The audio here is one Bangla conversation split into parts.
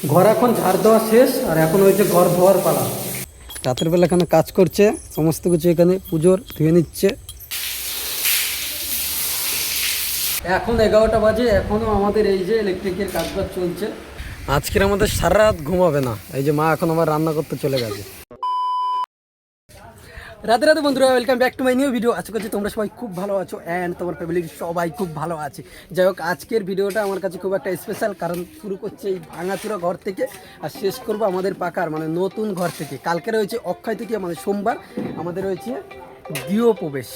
ঘর এখন ঝাড় দেওয়া শেষ আর এখন হয়েছে ঘর ধোয়ার পালা। রাতের বেলা এখানে কাজ করছে, সমস্ত কিছু এখানে পুজোর ধুয়ে নিচ্ছে। এখন 11টা বাজে, এখনও আমাদের এই যে ইলেকট্রিকের কাজবাজ চলছে। আজকের আমাদের সারা রাত ঘুমাবে না। এই যে মা এখন আমার রান্না করতে চলে গেছে। রাতে রাতে বন্ধুরা, welcome back to my new video. আশা করছি তোমরা সবাই খুব ভালো আছো অ্যান্ড তোমার ফ্যামিলির সবাই খুব ভালো আছে। যাই হোক, আজকের ভিডিওটা আমার কাছে খুব একটা স্পেশাল, কারণ শুরু করছে এই ভাঙাচুরা ঘর থেকে আর শেষ করবো আমাদের পাকার মানে নতুন ঘর থেকে। কালকে রয়েছে অক্ষয় থেকে, আমাদের সোমবার আমাদের রয়েছে গৃহপ্রবেশ,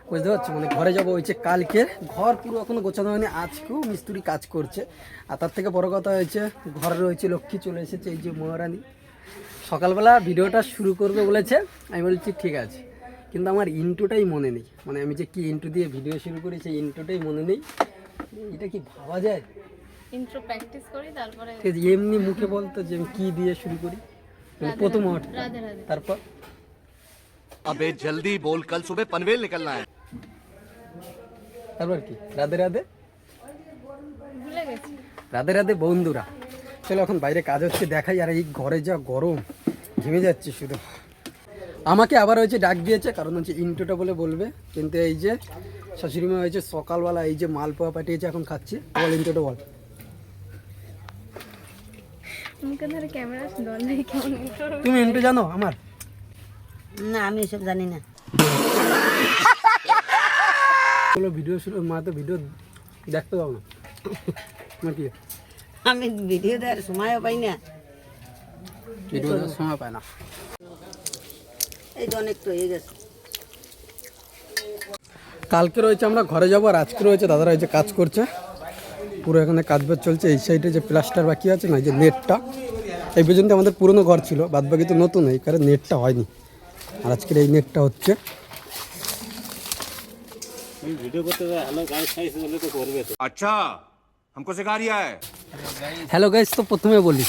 বুঝতে পারছো? মানে ঘরে যাবো হয়েছে কালকে। ঘর পুরো এখনো গোছানো হয়নি, আজকেও মিস্ত্রি কাজ করছে। আর তার থেকে বড় কথা হয়েছে ঘরে রয়েছে লক্ষ্মী চলে এসেছে, এই যে মহারানী। সকালবেলা ভিডিওটা শুরু করবে বলেছে, আমি বলছি ঠিক আছে, কিন্তু আমার ইন্ট্রোটাই মনে নেই। মানে আমি যে কি ইন্ট্রো দিয়ে ভিডিও শুরু করি সেই ইন্ট্রোটাই মনে নেই। এটা কি ভাবা যায়? ইন্ট্রো প্র্যাকটিস করি তারপরে এমনি মুখে বলতো যে আমি কি দিয়ে শুরু করি, মানে প্রথম ওয়ার্ডটা, তারপর अबे जल्दी बोल, कल सुबह पनवेल निकलना है। তারপর কি রাধে রাধে। ভুলে গেছি। রাধে রাধে বন্ধুরা। চলো এখন বাইরে কাজ হচ্ছে দেখাই। আর এই ঘরে যা গরম, ঘেমে যাচ্ছে শুধু। আমাকে আবার হয়েছে ডাক দিয়েছে, কারণ হচ্ছে ইন্ট্রোটা বলে বলবে। কিন্তু এই যে শাশুড়িমা হয়েছে সকালবেলা এই যে মালপোয়া পাঠিয়েছে, এখন খাচ্ছি। বল ইন্ট্রোটা বল। মুখে ধরে ক্যামেরা দল নেই, কেমন ইন্ট্রো? তুমি ইন্ট্রো জানো আমার? না, আমি এসব জানি না। চলো ভিডিও শুরু। মা তো ভিডিও দেখতে পাও না, তোমার কি? আমি ভিডিও দেওয়ার সময়ও পাই না, ভিডিও দেওয়ার সময় পায় না। এই তো অনেক তো হয়ে গেছে। কালকে রয়েছে আমরা ঘরে যাবো, আর আজকে রয়েছে দাদারা এই যে কাজ করছে। পুরো এখানে কাজবাজ চলছে। এই সাইডে যে প্লাস্টার বাকি আছে না, এই যে নেটটা, এই পর্যন্ত আমাদের পুরনো ঘর ছিল, বাদ বাকি তো নতুন, এই কারণে নেটটা হয়নি। আর আজকের এই নেটটা হচ্ছে। अच्छा, हमको सिखा रिया है। হ্যালো গাইস, তো প্রথমে বলি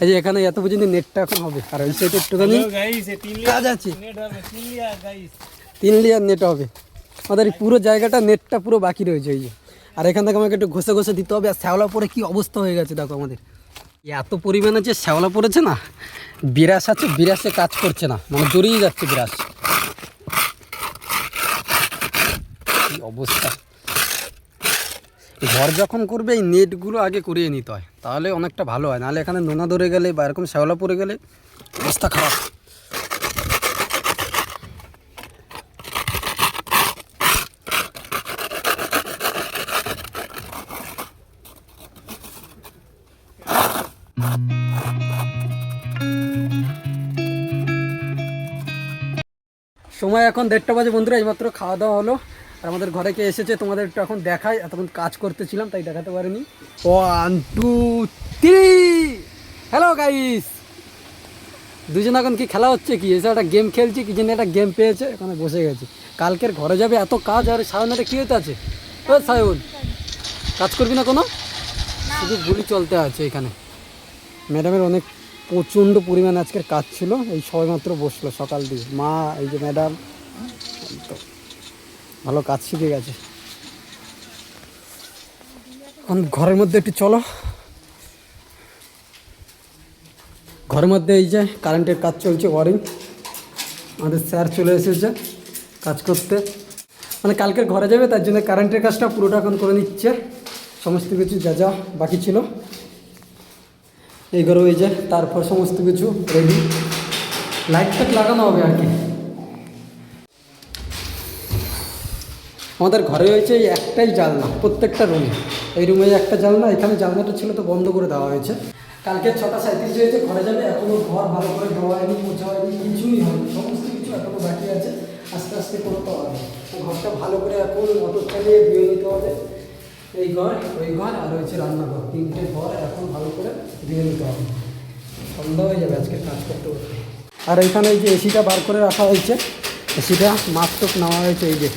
এই যে এখানে এত পর্যন্ত নেটটা এখন হবে, আর ওই সাইডে একটুখানি কাজ আছে, 3 লেয়ার নেট হবে। আমাদের এই পুরো জায়গাটা নেটটা পুরো বাকি রয়েছে। এই যে আর এখান থেকে আমাকে একটু ঘষে ঘষে দিতে হবে। আর শ্যাওলা পরে কি অবস্থা হয়ে গেছে দেখো আমাদের। এত পরিমাণে যে শ্যাওলা পড়েছে না, বিরাস আছে, বিরাসে কাজ করছে না, মানে জড়িয়ে যাচ্ছে বিরাস। কি অবস্থা। ঘর যখন করবে এই নেটগুলো আগে করিয়ে নিতে হয়, তাহলে অনেকটা ভালো হয়। নাহলে এখানে নোনা ধরে গেলে বা এরকম শ্যাওলা পড়ে গেলে অবস্থা খারাপ। সময় এখন 1:30 বাজে বন্ধুরা। এইমাত্র খাওয়া দাওয়া হলো, আর আমাদের ঘরে কে এসেছে তোমাদের একটু এখন দেখাই। এতক্ষণ কাজ করতেছিলাম তাই দেখাতে পারিনি। 1 2 3। হ্যালো গাইস, দুজন এখন কি খেলা হচ্ছে, কি এসে একটা গেম খেলছি, কি যেন একটা গেম পেয়েছে, এখানে বসে গেছি। কালকের ঘরে যাবে, এত কাজ। আর সায়নটা কী হতে আছে? ও সায়ন, কাজ করবি না কোনো? শুধু গুলি চলতে আছে এখানে। ম্যাডামের অনেক প্রচণ্ড পরিমাণে আজকের কাজ ছিল, এই সবেমাত্র বসলো সকাল দিয়ে। মা, এই যে ম্যাডাম, তো ভালো কাজ শিখে গেছে। এখন ঘরের মধ্যে একটু চলো। ঘরের মধ্যে এই যে কারেন্টের কাজ চলছে, ওয়ারিং। আমাদের স্যার চলে এসেছে কাজ করতে, মানে কালকের ঘরে যাবে তার জন্য কারেন্টের কাজটা পুরোটা এখন করে নিচ্ছে। সমস্ত কিছু যা যা বাকি ছিল এই ঘরে ওই যে, তারপর সমস্ত কিছু রেডি। লাইট টাইট লাগানো হবে আর কি। আমাদের ঘরে হয়েছে এই একটাই জানলা প্রত্যেকটা রুমে। এই রুমে একটা জানলা, এখানে জানলাটা ছিল তো বন্ধ করে দেওয়া হয়েছে। কালকে 6:37 হয়েছে, ঘরে যাবে। এখনও ঘর ভালো করে ধোয়া হয়নি, মোছা হয়নি, কিছুই হয়নি। সমস্ত কিছু এখনও বাকি আছে, আস্তে আস্তে করতে হবে। ঘরটা ভালো করে এখন মোটর চালিয়ে ধুয়ে নিতে হবে। এই ঘর, ওই ঘর, আর হচ্ছে রান্নাঘর, 3টে ঘর এখন ভালো করে ধুয়ে নিতে হবে। সন্ধ্যা হয়ে যাবে আজকে কাজ করতে করতে। আর এখানে এই যে এসিটা বার করে রাখা হয়েছে, এসিটা মাত্র নেওয়া হয়েছে। এই যে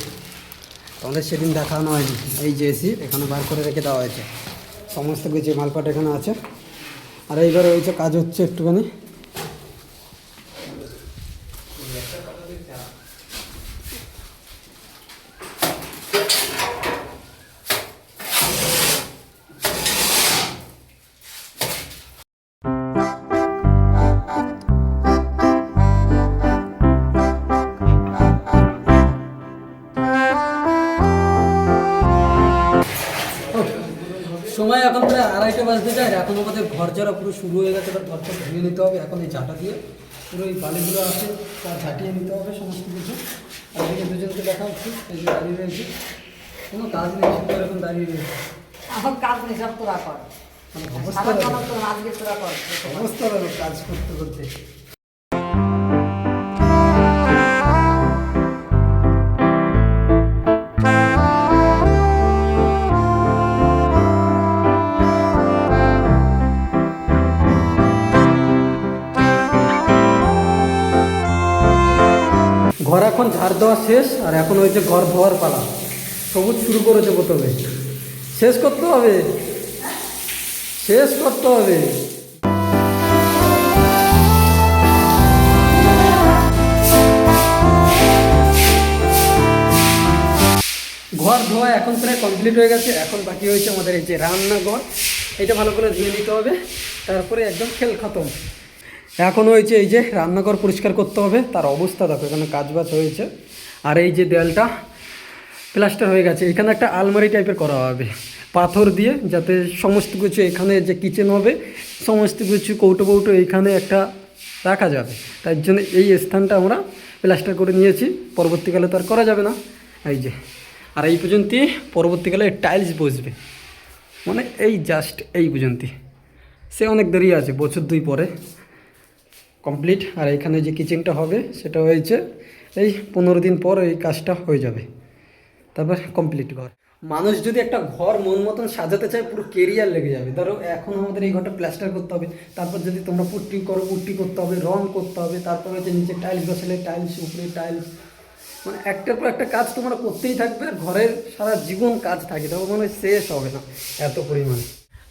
তোমাদের সেদিন দেখানো হয়নি, এই যে এসি এখানে বার করে রেখে দেওয়া হয়েছে। সমস্ত কিছু মালপাট এখানে আছে। আর এইবারে হয়েছে কাজ হচ্ছে একটুখানি। বাজতে যায়, এখন আমাদের ঘর যারা পুরো শুরু হয়ে গেছে, তার ঘরটা ধুয়ে নিতে হবে এখন এই ঝাঁটা দিয়ে। পুরো এই বালিগুলো আছে তা ঝাঁটিয়ে নিতে হবে সমস্ত কিছু। আর এদিকে দুজনকে দেখা হচ্ছে, এই যে দাঁড়িয়ে রয়েছে, কোনো কাজ নেই, শুধু এরকম দাঁড়িয়ে রয়েছে। এখন কাজ নেই, সব তোরা কর। মানে অবস্থা দেখো, আজকে তোরা কর। অবস্থা দেখো কাজ করতে করতে। ঘর এখন ঝাড় দেওয়া শেষ, আর এখন হয়েছে ঘর ধোয়ার পালা। সবুজ শুরু করেছে প্রথমে, শেষ করতে হবে, শেষ করতে হবে। ঘর ধোয়া এখন প্রায় কমপ্লিট হয়ে গেছে। এখন বাকি হয়েছে আমাদের এই যে রান্নাঘর, এটা ভালো করে ধুয়ে নিতে হবে, তারপরে একদম খেল খতম। এখন হয়েছে এই যে রান্নাঘর পরিষ্কার করতে হবে, তার অবস্থা দেখো, এখানে কাজবাজ হয়েছে। আর এই যে দেয়ালটা প্লাস্টার হয়ে গেছে, এখানে একটা আলমারি টাইপের করা হবে পাথর দিয়ে, যাতে সমস্ত কিছু এখানে যে কিচেন হবে সমস্ত কিছু কৌটো কৌটো এইখানে একটা রাখা যাবে। তার জন্য এই স্থানটা আমরা প্লাস্টার করে নিয়েছি, পরবর্তীকালে তো আর করা যাবে না। এই যে, আর এই পর্যন্তই পরবর্তীকালে টাইলস বসবে, মানে এই জাস্ট এই পর্যন্তই, সে অনেক দেরি আছে, বছর 2 পরে কমপ্লিট। আর এখানে যে কিচেনটা হবে সেটা হয়েছে এই 15 দিন পর এই কাজটা হয়ে যাবে, তারপর কমপ্লিট ঘর। মানুষ যদি একটা ঘর মন মতন সাজাতে চায়, পুরো কেরিয়ার লেগে যাবে। ধরো এখন আমাদের এই ঘরটা প্লাস্টার করতে হবে, তারপর যদি তোমরা পুট্টি করো পুট্টি করতে হবে, রং করতে হবে, তারপর হচ্ছে নিচে টাইলস বসালে টাইলস, উপরে টাইলস, মানে একটার পর একটা কাজ তোমরা করতেই থাকবে। আর ঘরের সারা জীবন কাজ থাকে, তবে মনে হয় শেষ হবে না এত পরিমাণে।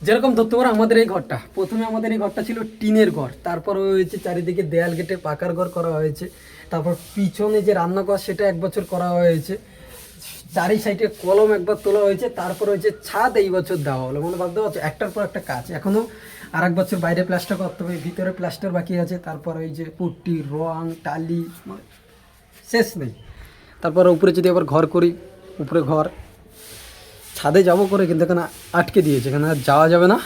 যেরকম ধরতে পারো আমাদের এই ঘরটা, প্রথমে আমাদের এই ঘরটা ছিল টিনের ঘর, তারপর হয়েছে চারিদিকে দেয়াল কেটে পাকার ঘর করা হয়েছে, তারপর পিছনে যে রান্নাঘর সেটা 1 বছর করা হয়েছে, চারি সাইডে কলম একবার তোলা হয়েছে, তারপর হয়েছে ছাদ এই বছর দেওয়া হলো। মানে ভাবতে পারছো একটার পর একটা কাজ। এখনও আর 1 বছর বাইরে প্লাস্টার করতে হবে, ভিতরে প্লাস্টার বাকি আছে, তারপর ওই যে পুট্টি, রং, টালি, মানে শেষ নেই। তারপর উপরে যদি আবার ঘর করি, উপরে ঘর, ছাদে যাবো করে, কিন্তু এখানে আটকে দিয়েছে, এখানে আর যাওয়া যাবে না।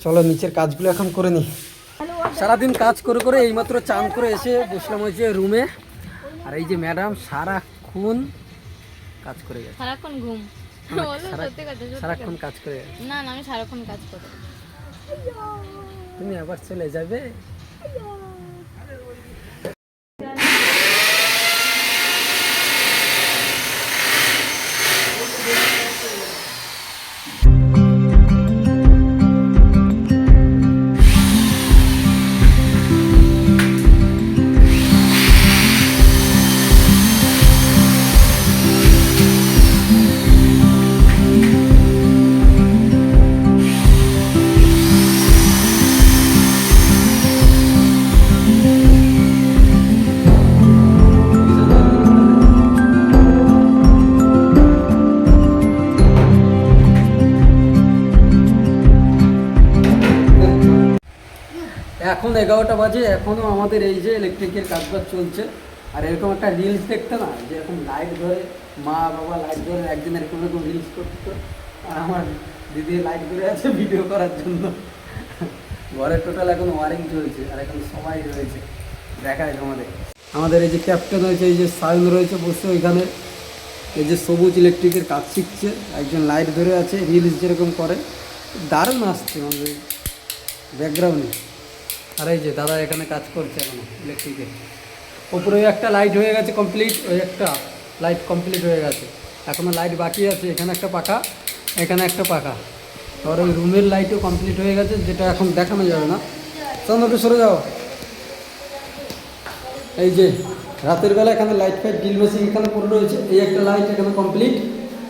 চলো নিচের কাজগুলো এখন করে নিই। সারাদিন কাজ করে করে এইমাত্র চান করে এসে বসলাম হয়েছে রুমে। আর এই যে ম্যাডাম সারাক্ষণ কাজ করে গেছে, সারাক্ষণ ঘুম। না, বলো সত্যি কথা, সত্যি সারাক্ষণ কথা। কাজ করে গেছে। না না, আমি সারাক্ষণ কাজ করি। তুমি আবার চলে যাবে? এখন 11টা বাজে, এখনও আমাদের এই যে ইলেকট্রিকের কাজবাজ চলছে। আর এরকম একটা রিলস দেখতে না, যে এরকম লাইট ধরে, মা বাবা লাইট ধরে, একদিন এরকম এরকম রিলস করতো, আর আমার দিদি লাইট ধরে আছে ভিডিও করার জন্য। ঘরে টোটাল এখন ওয়ারিং চলছে, আর এখন সবাই রয়েছে, দেখায় আমাদের এই যে ক্যাপ্টেন রয়েছে, এই যে সায়ন রয়েছে বসে ওইখানে, এই যে সবুজ ইলেকট্রিকের কাজ শিখছে, একজন লাইট ধরে আছে, রিলস যেরকম করে, দারুণ আসছে আমাদের ব্যাকগ্রাউন্ডে। আর এই যে দাদা এখানে কাজ করছে এখনো ইলেকট্রিকের উপরে, ওই একটা লাইট হয়ে গেছে কমপ্লিট, ওই একটা লাইট কমপ্লিট হয়ে গেছে, এখনও লাইট বাকি আছে, এখানে একটা পাখা, এখানে একটা পাখা। আর ওই রুমের লাইটও কমপ্লিট হয়ে গেছে, যেটা এখন দেখানো যাবে না। চলো একটু সরে যাও। এই যে রাতের বেলা এখানে লাইট ফাইট ড্রিল মেশিন এখানে পড়ে রয়েছে, এই একটা লাইট এখানে কমপ্লিট,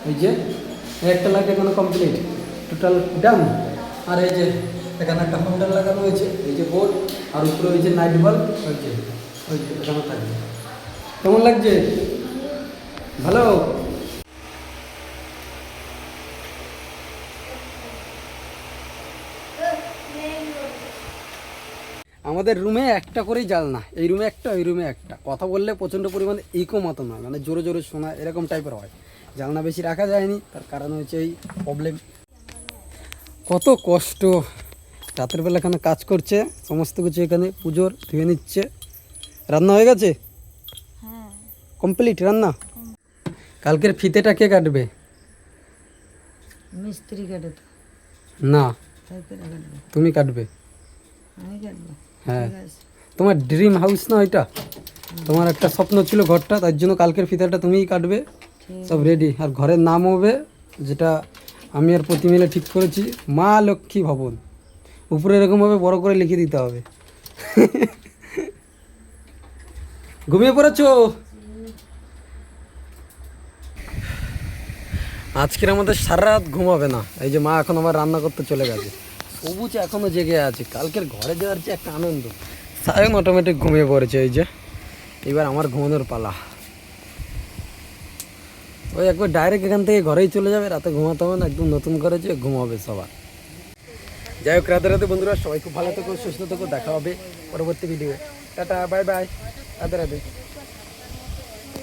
এই যে এই একটা লাইট এখানে কমপ্লিট, টোটাল ডান। আর এই যে এখানে একটা হোল্ডার লাগানো হয়েছে, এই যে বোর্ড, আর উপরে ওই যে নাইট বাল্ব, ওই যে এখানে থাকবে। কেমন লাগছে? ভালো। আমাদের রুমে একটা করেই জানলা, এই রুমে একটা, ওই রুমে একটা। কথা বললে প্রচণ্ড পরিমাণে ইকো মতো নয়, মানে জোরে জোরে শোনা এরকম টাইপের হয়। জানলা বেশি রাখা যায়নি, তার কারণ হচ্ছে এই প্রবলেম। কত কষ্ট, রাতের বেলা এখানে কাজ করছে, সমস্ত কিছু এখানে পুজোর ধুয়ে নিচ্ছে। রান্না হয়ে গেছে? কমপ্লিট রান্না? কালকের ফিতেটা কে কাটবে? মিস্ত্রি কেটে তো না, তাই করে কাটবে, তুমি কাটবে। আমি কাটবো। হ্যাঁ, ঠিক আছে। তোমার ড্রিম হাউস না ওইটা? তোমার একটা স্বপ্ন ছিল ঘরটা, তার জন্য কালকের ফিতাটা তুমিই কাটবে। সব রেডি। আর ঘরের নাম হবে, যেটা আমি আর প্রতি মিলে ঠিক করেছি, মা লক্ষ্মী ভবন। উপরে এরকমভাবে বড় করে লিখে দিতে হবে। ঘুমিয়ে পড়েছো? আজকের আমাদের সারা রাত ঘুমাবে না। এই যে মা এখন আবার রান্না করতে চলে গেছে, সবুজ এখনো জেগে আছে। কালকের ঘরে যাওয়ার যে একটা আনন্দ, সায়ন অটোমেটিক ঘুমিয়ে পড়েছে। এই যে এবার আমার ঘুমানোর পালা। ওই একবার ডাইরেক্ট এখান থেকে ঘরেই চলে যাবে, রাতে ঘুমাতে হবে না, একদম নতুন করে যে ঘুমাবে সবার। যাই হোক, রাতে রাতে বন্ধুরা সবাই খুব ভালো থেকো, সুস্থ থেকো, দেখা হবে পরবর্তী ভিডিও। টাটা, বাই বাই, রাতে রাতে।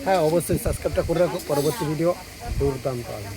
হ্যাঁ, অবশ্যই সাবস্ক্রাইবটা করে রাখো, পরবর্তী ভিডিও দুর্দান্ত আসবে।